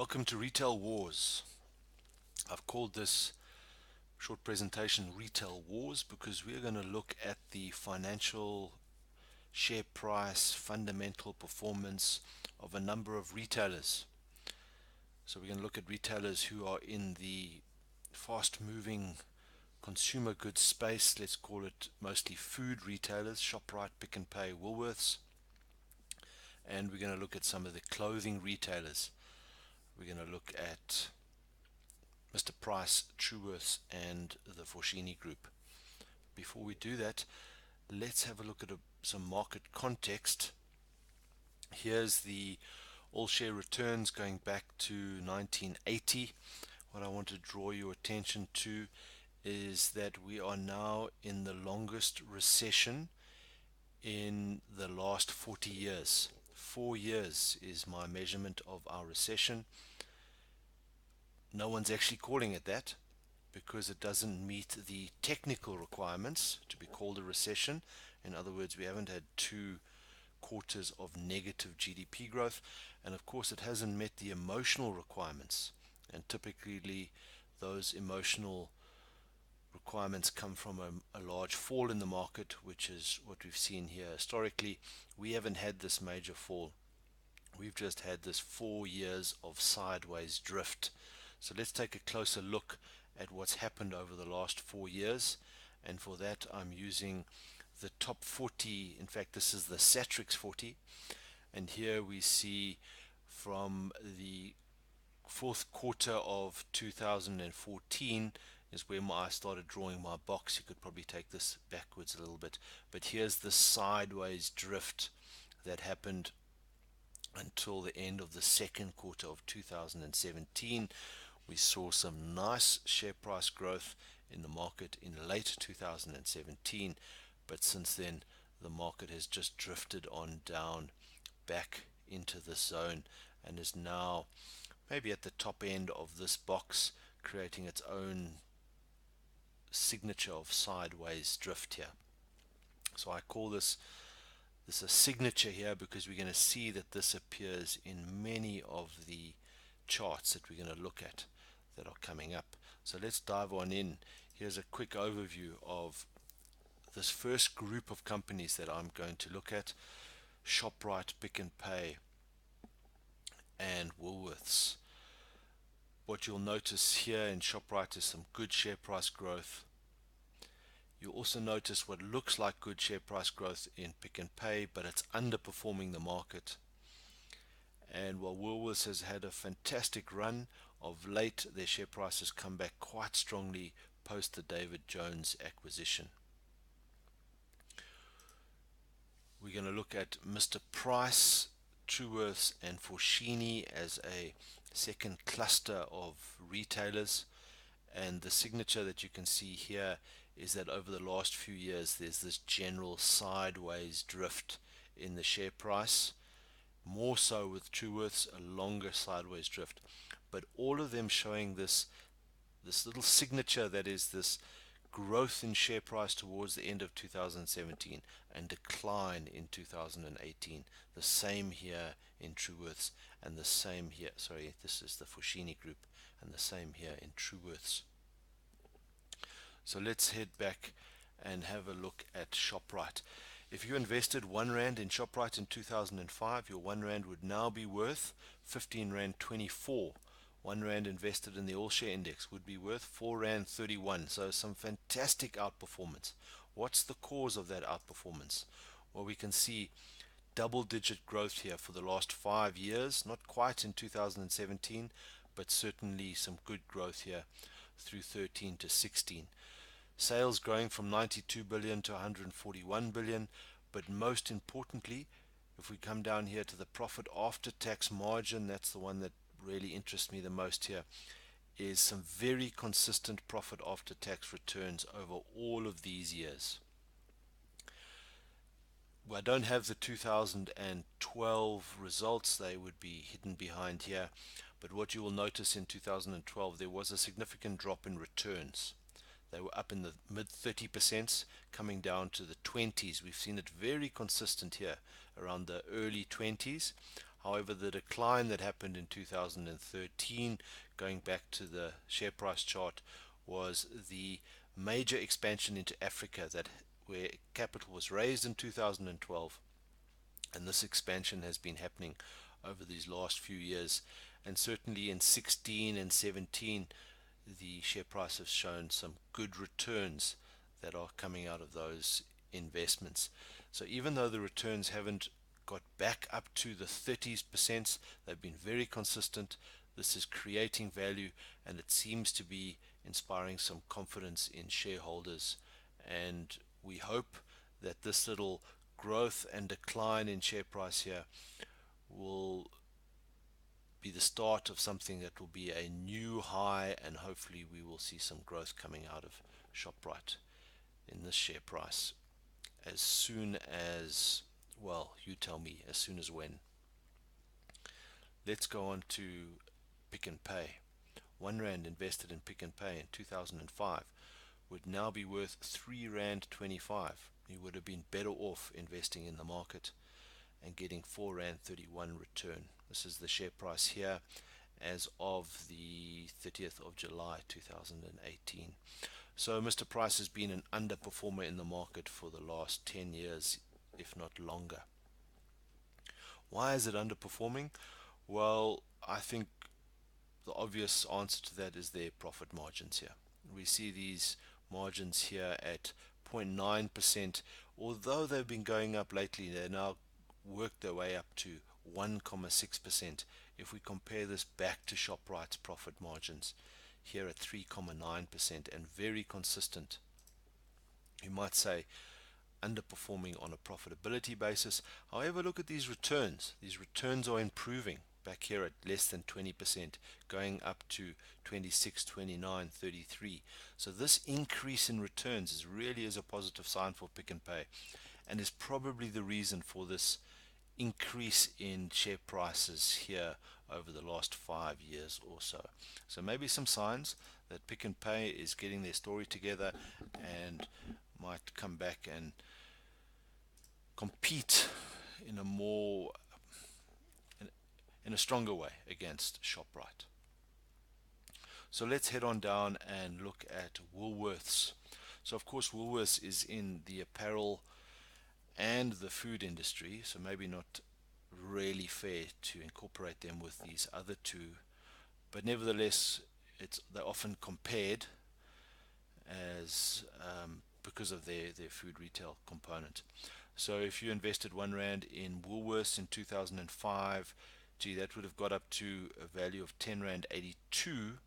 Welcome to Retail Wars. I've called this short presentation Retail Wars because we're going to look at the financial share price fundamental performance of a number of retailers. So we're going to look at retailers who are in the fast moving consumer goods space. Let's call it mostly food retailers: Shoprite, Pick n Pay, Woolworths. And we're going to look at some of the clothing retailers. We're going to look at Mr. Price, Truworths, and the Foschini Group. Before we do that, let's have a look at some market context. Here's the all share returns going back to 1980. What I want to draw your attention to is that we are now in the longest recession in the last 40 years. 4 years is my measurement of our recession. No one's actually calling it that because it doesn't meet the technical requirements to be called a recession. In other words, we haven't had 2 quarters of negative GDP growth, and of course it hasn't met the emotional requirements, and typically those emotional requirements come from a large fall in the market, which is what we've seen here historically. We haven't had this major fall. We've just had this 4 years of sideways drift. So let's take a closer look at what's happened over the last 4 years, and for that I'm using the top 40. In fact, this is the Satrix 40, and here we see from the fourth quarter of 2014 is where I started drawing my box. You could probably take this backwards a little bit, but here's the sideways drift that happened until the end of the second quarter of 2017. We saw some nice share price growth in the market in late 2017, but since then the market has just drifted on down back into this zone and is now maybe at the top end of this box, creating its own signature of sideways drift here. So I call this a signature here because we're going to see that this appears in many of the charts that we're going to look at that are coming up. So let's dive on in. Here's a quick overview of this first group of companies that I'm going to look at: Shoprite, Pick n Pay, and Woolworths. What you'll notice here in Shoprite is some good share price growth. You'll also notice what looks like good share price growth in Pick n Pay, but it's underperforming the market. And while Woolworths has had a fantastic run, of late their share price has come back quite strongly post the David Jones acquisition. We're going to look at Mr. Price, Truworths, and Foschini as a second cluster of retailers. And the signature that you can see here is that over the last few years there's this general sideways drift in the share price, more so with Truworths, a longer sideways drift, but all of them showing this little signature that is this growth in share price towards the end of 2017 and decline in 2018. The same here in Truworths, and the same here, sorry, this is the Foschini Group, and the same here in Truworths. So let's head back and have a look at Shoprite. If you invested R1 in Shoprite in 2005, your R1 would now be worth 15 Rand 24. R1 invested in the all share index would be worth 4 Rand 31. So some fantastic outperformance. What's the cause of that outperformance? Well, we can see double-digit growth here for the last 5 years, not quite in 2017, but certainly some good growth here through 13 to 16. Sales growing from 92 billion to 141 billion, but most importantly, if we come down here to the profit after tax margin, that's the one that really interests me the most here, is some very consistent profit after tax returns over all of these years. I don't have the 2012 results, they would be hidden behind here, but what you will notice in 2012, there was a significant drop in returns. They were up in the mid 30%, coming down to the 20s. We've seen it very consistent here around the early 20s. However, the decline that happened in 2013, going back to the share price chart, was the major expansion into Africa that where capital was raised in 2012, and this expansion has been happening over these last few years, and certainly in 16 and 17 the share price has shown some good returns that are coming out of those investments. So even though the returns haven't got back up to the 30%, they've been very consistent. This is creating value, and it seems to be inspiring some confidence in shareholders. And we hope that this little growth and decline in share price here will be the start of something that will be a new high, and hopefully we will see some growth coming out of ShopRite in this share price as soon as, well, you tell me, as soon as when. Let's go on to Pick n Pay. 1 Rand invested in Pick n Pay in 2005 would now be worth 3 Rand 25. You would have been better off investing in the market and getting 4 Rand 31 return. This is the share price here as of the 30th of July 2018. So Mr. Price has been an underperformer in the market for the last 10 years, if not longer. Why is it underperforming? Well, I think the obvious answer to that is their profit margins here. We see these margins here at 0.9%, although they've been going up lately. They're now worked their way up to 1.6%. If we compare this back to ShopRite's profit margins here at 3.9% and very consistent, you might say underperforming on a profitability basis. However, look at these returns. These returns are improving. Back here at less than 20%, going up to 26, 29, 33. So this increase in returns is a positive sign for Pick n Pay, and is probably the reason for this increase in share prices here over the last 5 years or so. So maybe some signs that Pick n Pay is getting their story together and might come back and compete in a more in a stronger way against ShopRite. So let's head on down and look at Woolworths. So of course Woolworths is in the apparel and the food industry, so maybe not really fair to incorporate them with these other two, but nevertheless they're often compared as because of their food retail component. So if you invested 1 Rand in Woolworths in 2005, gee, that would have got up to a value of 10 Rand 82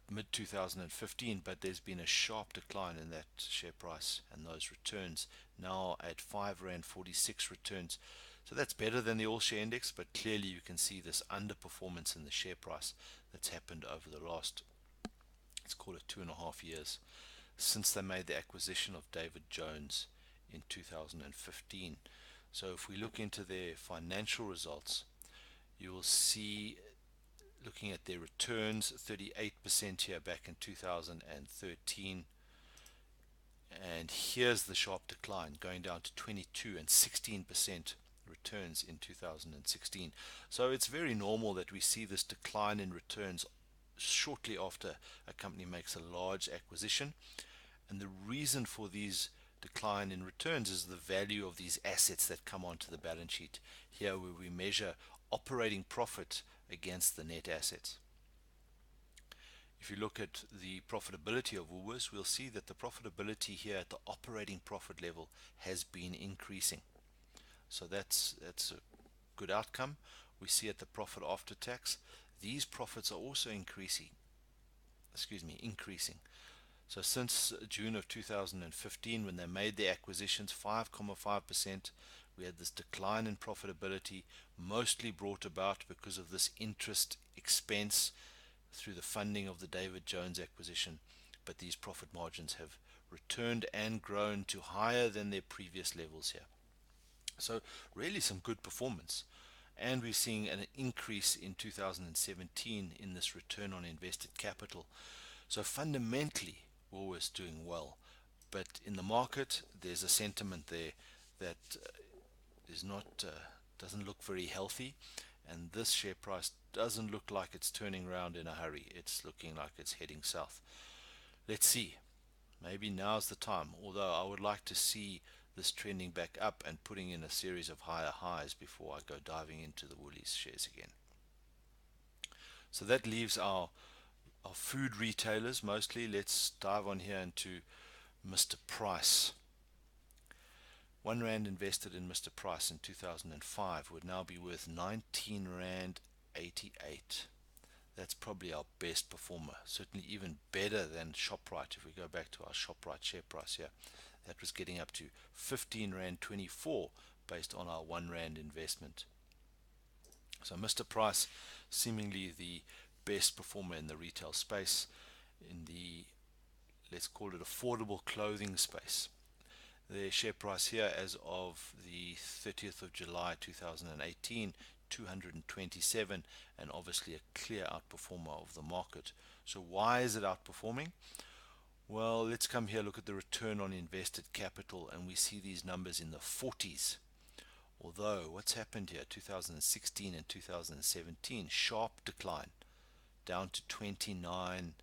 mid 2015, but there's been a sharp decline in that share price and those returns, now at 5 Rand 46 returns. So that's better than the all share index, but clearly you can see this underperformance in the share price that's happened over the last, let's call it 2.5 years, since they made the acquisition of David Jones in 2015. So if we look into their financial results, you will see, looking at their returns, 38% here back in 2013, and here's the sharp decline going down to 22 and 16% returns in 2016. So it's very normal that we see this decline in returns shortly after a company makes a large acquisition, and the reason for these decline in returns is the value of these assets that come onto the balance sheet here, where we measure operating profit against the net assets. If you look at the profitability of Woolworths, we'll see that the profitability here at the operating profit level has been increasing. So that's a good outcome. We see at the profit after tax, these profits are also increasing. So since June of 2015, when they made their acquisitions, 5.5%, we had this decline in profitability, mostly brought about because of this interest expense through the funding of the David Jones acquisition. But these profit margins have returned and grown to higher than their previous levels here. So really some good performance. And we're seeing an increase in 2017 in this return on invested capital. So fundamentally, Woolworths doing well, but in the market there's a sentiment there that is not doesn't look very healthy, and this share price doesn't look like it's turning around in a hurry. It's looking like it's heading south. Let's see. Maybe now's the time, although I would like to see this trending back up and putting in a series of higher highs before I go diving into the Woolies shares again. So that leaves our food retailers mostly. Let's dive on here into Mr. Price. R1 invested in Mr. Price in 2005 would now be worth 19 Rand 88. That's probably our best performer, certainly even better than ShopRite. If we go back to our ShopRite share price here, that was getting up to 15 Rand 24 based on our R1 investment. So Mr. Price, seemingly the best performer in the retail space, in the, let's call it, affordable clothing space. The share price here as of the 30th of July 2018, 227, and obviously a clear outperformer of the market. So why is it outperforming? Well, let's come here, look at the return on invested capital, and we see these numbers in the 40s. Although, what's happened here, 2016 and 2017, sharp decline, down to 29,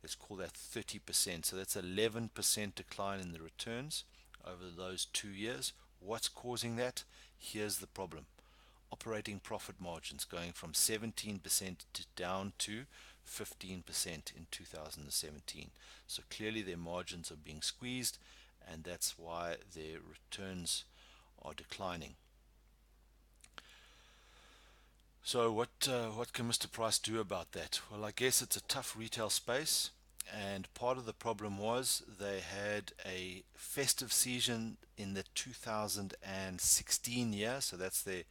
let's call that 30%. So that's 11% decline in the returns over those 2 years. What's causing that? Here's the problem. Operating profit margins going from 17% down to 15% in 2017. So clearly their margins are being squeezed, and that's why their returns are declining. So what can Mr. Price do about that? Well, I guess it's a tough retail space, and part of the problem was they had a festive season in the 2016 year, so that's their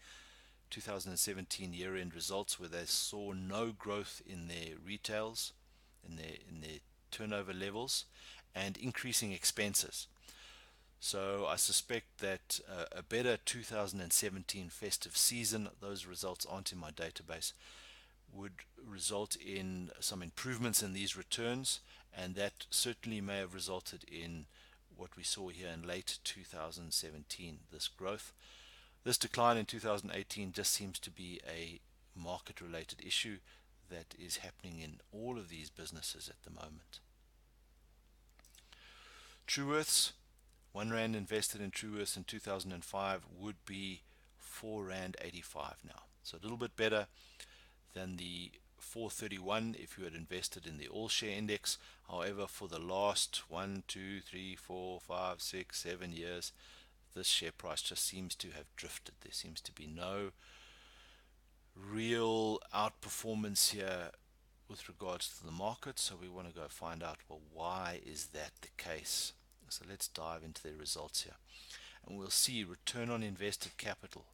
2017 year-end results, where they saw no growth in their retails, in their turnover levels, and increasing expenses. So I suspect that a better 2017 festive season, those results aren't in my database, would result in some improvements in these returns, and that certainly may have resulted in what we saw here in late 2017, this growth. This decline in 2018 just seems to be a market-related issue that is happening in all of these businesses at the moment. Truworths, R1 invested in Truworths in 2005 would be 4 Rand 85 now. So a little bit better than the 431 if you had invested in the all share index. However, for the last 1, 2, 3, 4, 5, 6, 7 years, this share price just seems to have drifted. There seems to be no real outperformance here with regards to the market. So we want to go find out, well, why is that the case? So let's dive into their results here, and we'll see return on invested capital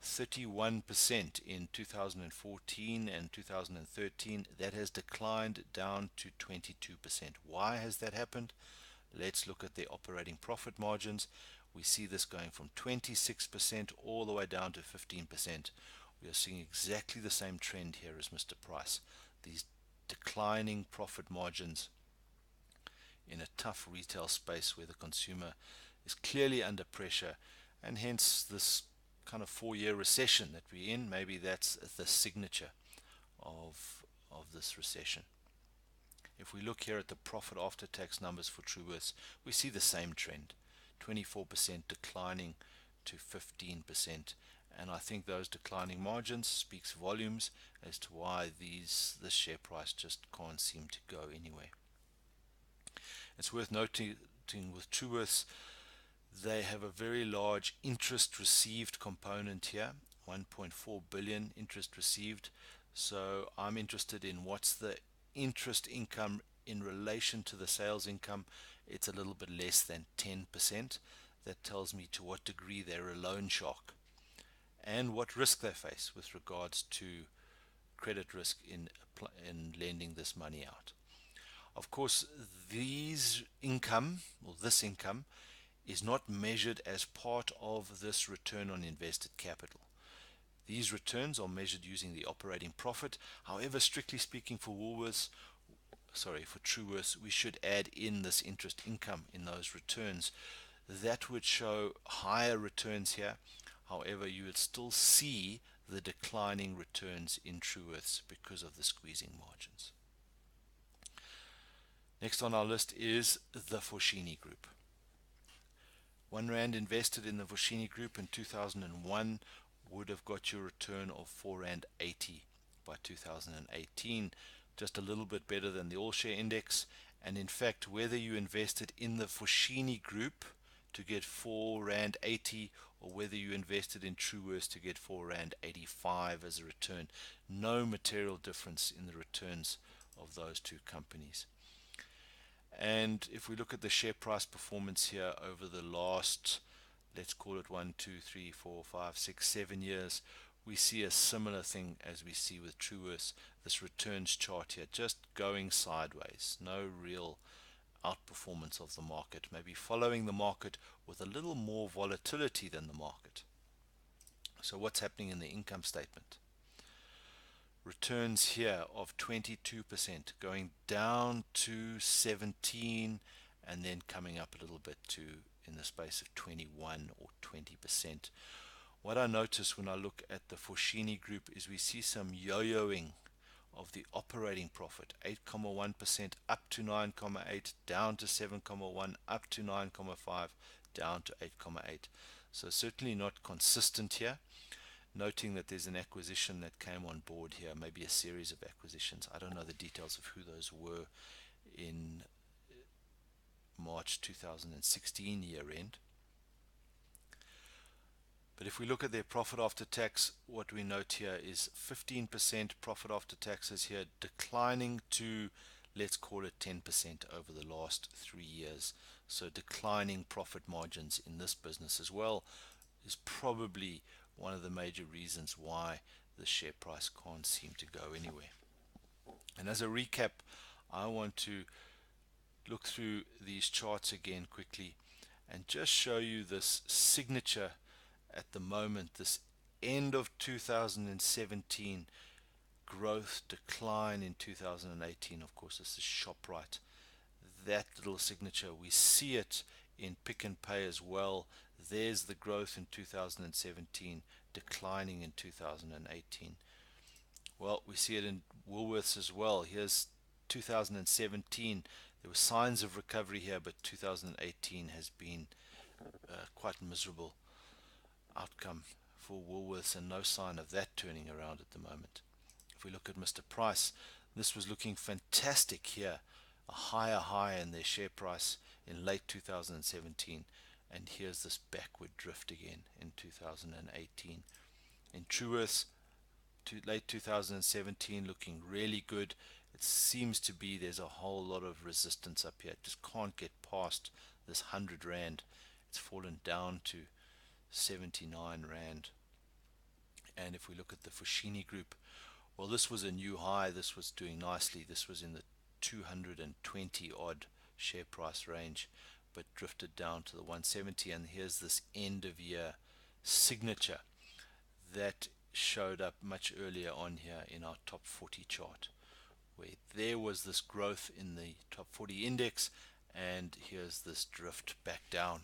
31% in 2014 and 2013. That has declined down to 22%. Why has that happened? Let's look at their operating profit margins. We see this going from 26% all the way down to 15%. We are seeing exactly the same trend here as Mr. Price. These declining profit margins in a tough retail space where the consumer is clearly under pressure, and hence this kind of 4-year recession that we're in. Maybe that's the signature of this recession. If we look here at the profit after tax numbers for Truworths, we see the same trend, 24% declining to 15%, and I think those declining margins speaks volumes as to why this share price just can't seem to go anywhere. It's worth noting with Truworths, they have a very large interest received component here, 1.4 billion interest received. So I'm interested in what's the interest income in relation to the sales income. It's a little bit less than 10%. That tells me to what degree they're a loan shark and what risk they face with regards to credit risk in lending this money out. Of course, this income is not measured as part of this return on invested capital. These returns are measured using the operating profit. However, strictly speaking, for Truworths, we should add in this interest income in those returns. That would show higher returns here. However, you would still see the declining returns in Truworths because of the squeezing margins. Next on our list is the Foschini Group. R1 invested in the Foschini Group in 2001 would have got you a return of R4.80 by 2018, just a little bit better than the all share index. And in fact, whether you invested in the Foschini Group to get R4.80 or whether you invested in Truworths to get R4.85 as a return, no material difference in the returns of those two companies. And if we look at the share price performance here over the last, let's call it 1, 2, 3, 4, 5, 6, 7 years, we see a similar thing as we see with Truworths. This returns chart here just going sideways, no real outperformance of the market, maybe following the market with a little more volatility than the market. So what's happening in the income statement? Returns here of 22%, going down to 17, and then coming up a little bit to in the space of 21 or 20%. What I notice when I look at the Foschini Group is we see some yo-yoing of the operating profit, 8.1% up to 9.8, down to 7.1, up to 9.5, down to 8.8. So certainly not consistent here. Noting that there's an acquisition that came on board here, maybe a series of acquisitions. I don't know the details of who those were in March 2016 year end. But if we look at their profit after tax, what we note here is 15% profit after taxes here, declining to, let's call it 10% over the last 3 years. So declining profit margins in this business as well is probably one of the major reasons why the share price can't seem to go anywhere. And as a recap, I want to look through these charts again quickly and just show you this signature at the moment, this end of 2017 growth decline in 2018. Of course, this is ShopRite. That little signature, we see it in Pick n Pay as well. There's the growth in 2017, declining in 2018. Well, we see it in Woolworths as well. Here's 2017. There were signs of recovery here, but 2018 has been quite miserable outcome for Woolworths, and no sign of that turning around at the moment. If we look at Mr. Price, this was looking fantastic here, a higher high in their share price in late 2017, and here's this backward drift again in 2018. In Truworths, late 2017 looking really good. It seems to be there's a whole lot of resistance up here. It just can't get past this R100. It's fallen down to 79 Rand. And if we look at the Foschini Group, well, this was a new high. This was doing nicely. This was in the 220 odd share price range, but drifted down to the 170. And here's this end of year signature that showed up much earlier on here in our top 40 chart, where there was this growth in the top 40 index, and here's this drift back down.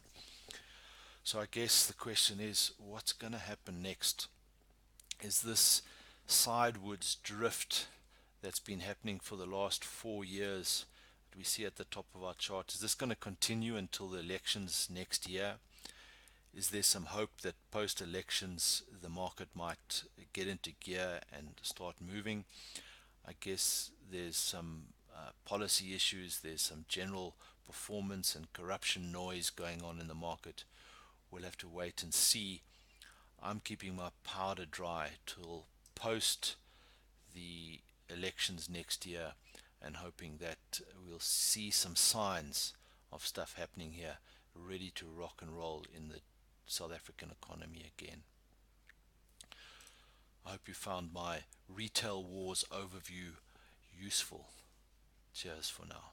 So I guess the question is, what's going to happen next? Is this sidewards drift that's been happening for the last 4 years that we see at the top of our chart, is this going to continue until the elections next year? Is there some hope that post-elections the market might get into gear and start moving? I guess there's some policy issues, there's some general performance and corruption noise going on in the market. We'll have to wait and see. I'm keeping my powder dry till post the elections next year, and hoping that we'll see some signs of stuff happening here, ready to rock and roll in the South African economy again. I hope you found my Retail Wars overview useful. Cheers for now.